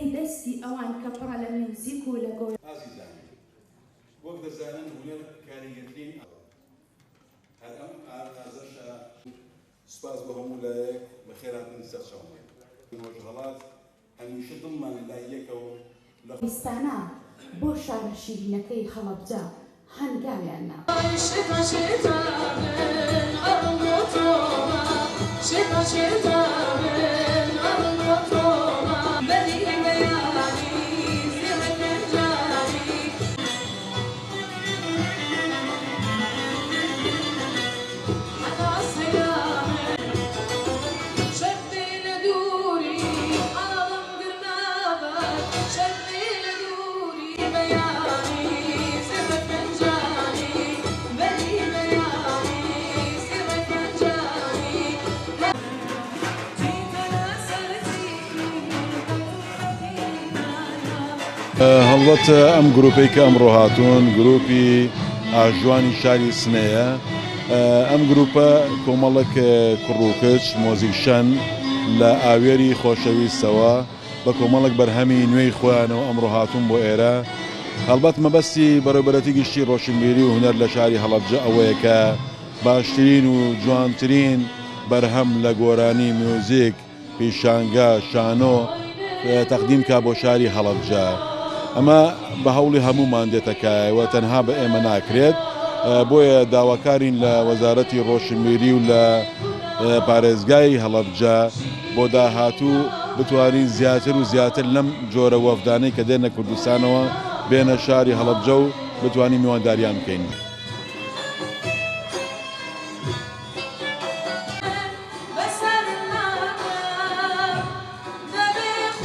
بەری دەستی ئەوان کە پڕە لە میوزیک و لە گۆ ئازیزانی وەک دەزانن هونەر کاریگەرترین هەر ئەم ئازەشە سوپاس بە هەموو لایەک بەخێرهاتن سەرچاومێ هەڵات هەمیشە دڵمان لای یەکەوە لە ویستانە بۆ شارە شیرینەکەی هەڵەبجە هەنگاویان نا هەڵبەت ئەم گروپەی کە ئەمڕۆ هاتوون گروپی ئاژوانی شاری سنەیە ئەم گروپە کۆمەڵک کوڕ و کچ مۆزیکشەن لە ئاوێری خۆشەویستەوە بە کۆمەڵک بەرهەمی نوێی خۆیانەوە ئەمڕۆ هاتوون بۆ ئێرە هەڵبەت مەبەستی بەڕێوەبەرەتی گشتی ڕۆشنبیری و هونەر لە شاری هەڵەبجە ئەوەیە کە باشترین و جوانترین بەرهەم لە گۆرانی میوزیک پیشانگە شانۆ تەقدیم کا بۆ شاری هەڵەبجە ئەمە بە هەوڵی هەموومان دێتەکایەوە تەنها بە ئێمە ناکرێت بۆیە داواکارین لە وەزارەتی ڕۆشنبیری و لە پارێزگای هەڵەبجە بۆ داهاتوو بتوانین زیاتر و زیاتر لەم جۆرە وەفدانەی کە دێنە کوردستانەوە بێنە شاری هەڵەبجە و بتوانین میوانداریان بکەین.